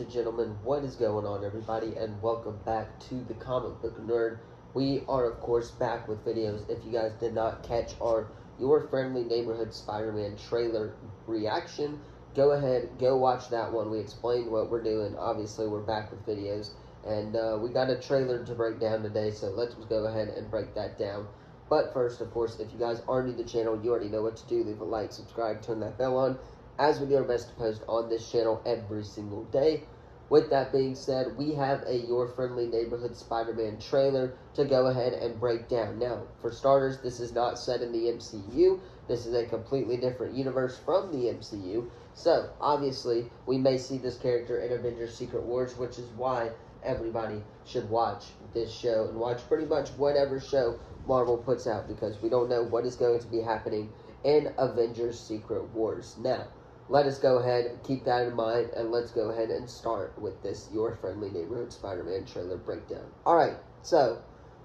and gentlemen, what is going on, everybody, and welcome back to the Comic Book Nerd. We are, of course, back with videos. If you guys did not catch our Your Friendly Neighborhood Spider-Man trailer reaction, go ahead, go watch that one. We explained what we're doing. Obviously, we're back with videos, and we got a trailer to break down today, so let's go ahead and break that down. But first, of course, if you guys are new to the channel, you already know what to do. Leave a like, subscribe, turn that bell on, as we do our best to post on this channel every single day. With that being said, we have a Your Friendly Neighborhood Spider-Man trailer to go ahead and break down. Now, for starters, this is not set in the MCU. This is a completely different universe from the MCU. So, obviously, we may see this character in Avengers Secret Wars, which is why everybody should watch this show and watch pretty much whatever show Marvel puts out, because we don't know what is going to be happening in Avengers Secret Wars. Now, let us go ahead and keep that in mind, and let's go ahead and start with this Your Friendly Neighborhood Spider-Man trailer breakdown. Alright, so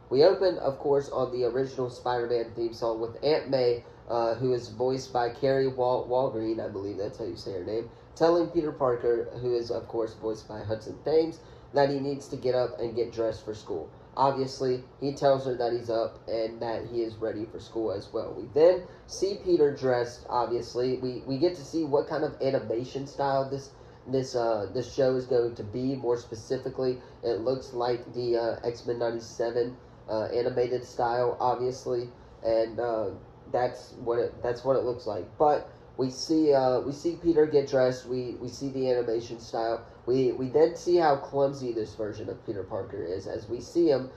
we open, of course, on the original Spider-Man theme song with Aunt May, who is voiced by Carrie Walgreen, I believe that's how you say her name, telling Peter Parker, who is, of course, voiced by Hudson Thames, that he needs to get up and get dressed for school. Obviously, he tells her that he's up and that he is ready for school as well. We then see Peter dressed, obviously. We get to see what kind of animation style this show is going to be. More specifically, it looks like the X-Men 97 animated style, obviously. And that's what it looks like. But we see Peter get dressed. We see the animation style. We then see how clumsy this version of Peter Parker is, as we see him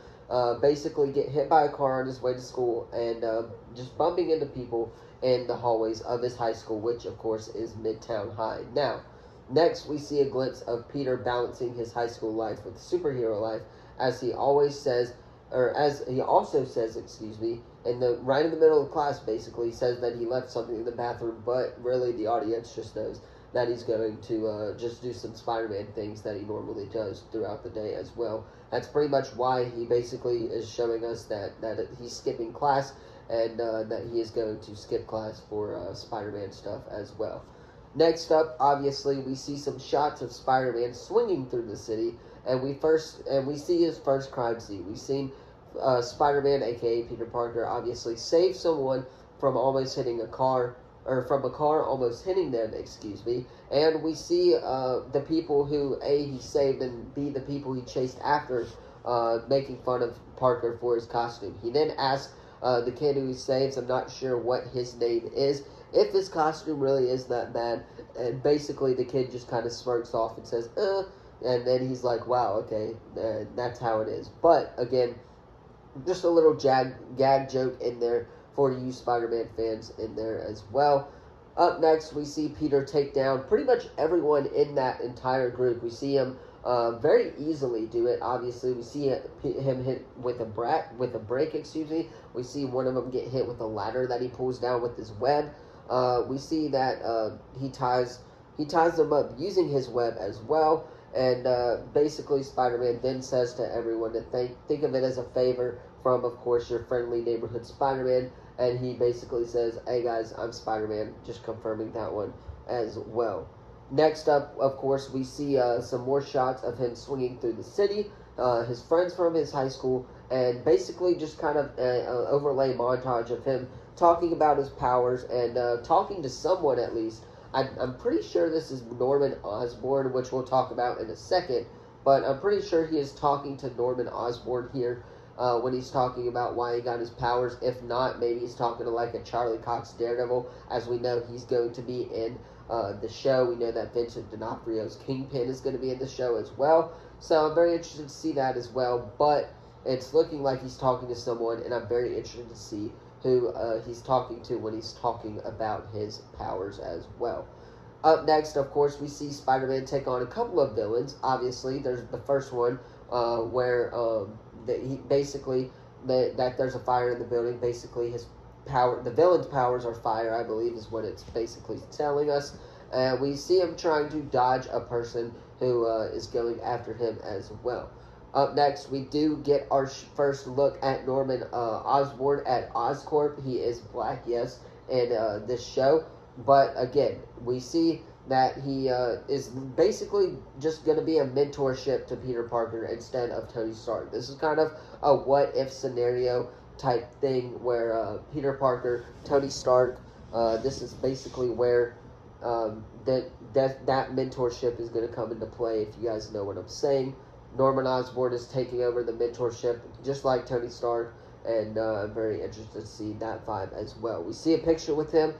basically get hit by a car on his way to school and just bumping into people in the hallways of his high school, which of course is Midtown High. Now, next we see a glimpse of Peter balancing his high school life with superhero life, as he always says, or as he also says, excuse me, right in the middle of class, basically, says that he left something in the bathroom, but really the audience just knows that he's going to just do some Spider-Man things that he normally does throughout the day as well. That's pretty much why he basically is showing us that he's skipping class, and that he is going to skip class for Spider-Man stuff as well. Next up, obviously, we see some shots of Spider-Man swinging through the city, and we see his first crime scene. We've seen Spider-Man, aka Peter Parker, obviously save someone from almost hitting a car, or from a car almost hitting them, excuse me, and we see the people who A, he saved, and B, the people he chased after, making fun of Parker for his costume. He then asks the kid who he saves, I'm not sure what his name is, if his costume really is that bad, and basically the kid just kind of smirks off and says, and then he's like, wow, okay, that's how it is. But, again, just a little gag joke in there for you Spider-Man fans in there as well. Up next, we see Peter take down pretty much everyone in that entire group. We see him very easily do it. Obviously, we see him hit with a break, excuse me. We see one of them get hit with a ladder that he pulls down with his web. We see that he ties them up using his web as well. And basically, Spider-Man then says to everyone to think of it as a favor from, of course, your friendly neighborhood Spider-Man. And he basically says, hey guys, I'm Spider-Man, just confirming that one as well. Next up, of course, we see some more shots of him swinging through the city, his friends from his high school, and basically just kind of an overlay montage of him talking about his powers and talking to someone at least. I'm pretty sure this is Norman Osborn, which we'll talk about in a second, but I'm pretty sure he is talking to Norman Osborn here when he's talking about why he got his powers. If not, maybe he's talking to like a Charlie Cox Daredevil, as we know he's going to be in the show. We know that Vincent D'Onofrio's Kingpin is going to be in the show as well, so I'm very interested to see that as well, but it's looking like he's talking to someone, and I'm very interested to see who he's talking to when he's talking about his powers as well. Up next, of course, we see Spider-Man take on a couple of villains. Obviously, there's the first one where that there's a fire in the building. Basically, the villain's powers are fire, I believe, is what it's basically telling us. And we see him trying to dodge a person who is going after him as well. Up next, we do get our first look at Norman Osborn at Oscorp. He is black, yes, in this show. But again, we see that he is basically just going to be a mentorship to Peter Parker instead of Tony Stark. This is kind of a what-if scenario type thing where Peter Parker, Tony Stark, this is basically where that mentorship is going to come into play, if you guys know what I'm saying. Norman Osborn is taking over the mentorship, just like Tony Stark, and I'm very interested to see that vibe as well. We see a picture with him,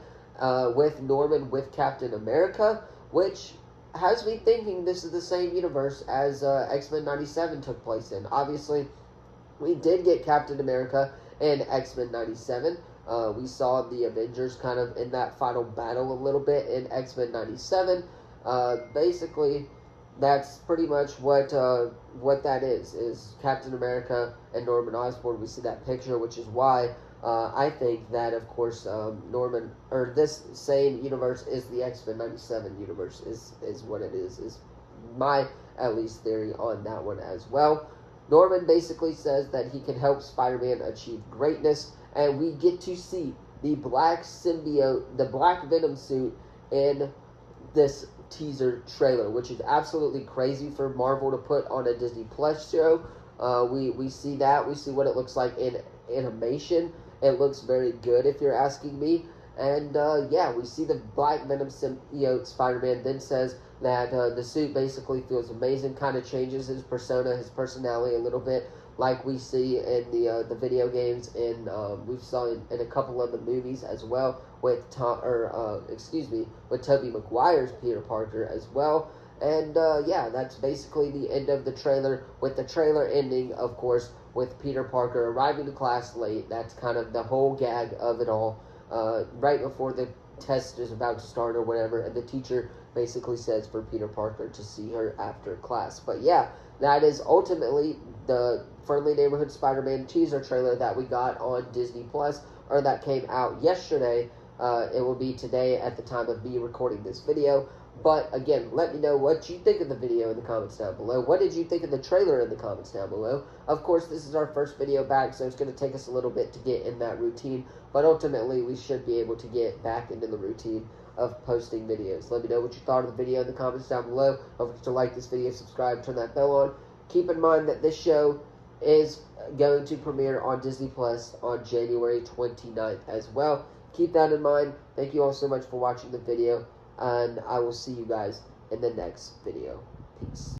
with Norman, with Captain America, which has me thinking this is the same universe as X-Men 97 took place in. Obviously, we did get Captain America in X-Men 97. We saw the Avengers kind of in that final battle a little bit in X-Men 97. Basically, that's pretty much what that is Captain America and Norman Osborn. We see that picture, which is why I think that, of course, Norman, or this same universe is the X-Men 97 universe, is what it is my, at least, theory on that one as well. Norman basically says that he can help Spider-Man achieve greatness, and we get to see the black symbiote, the black Venom suit in this teaser trailer, which is absolutely crazy for Marvel to put on a Disney Plus show. We see that. We see what it looks like in animation. It looks very good, if you're asking me. And, yeah, we see the black Venom symbiote. Spider-Man then says that the suit basically feels amazing, kind of changes his persona, his personality a little bit, like we see in the video games, and we've saw in a couple of the movies as well, with with Tobey Maguire's Peter Parker as well. And yeah, that's basically the end of the trailer, with the trailer ending, of course, with Peter Parker arriving to class late. That's kind of the whole gag of it all, right before the test is about to start or whatever, and the teacher basically says for Peter Parker to see her after class. But yeah, that is ultimately the Friendly Neighborhood Spider-Man teaser trailer that we got on Disney Plus, or that came out yesterday. It will be today at the time of me recording this video. But again, let me know what you think of the video in the comments down below. What did you think of the trailer in the comments down below? Of course, this is our first video back, so it's going to take us a little bit to get in that routine. But ultimately, we should be able to get back into the routine of posting videos. Let me know what you thought of the video in the comments down below. Don't forget to like this video, subscribe, turn that bell on. Keep in mind that this show is going to premiere on Disney Plus on January 29th as well. Keep that in mind. Thank you all so much for watching the video, and I will see you guys in the next video. Peace.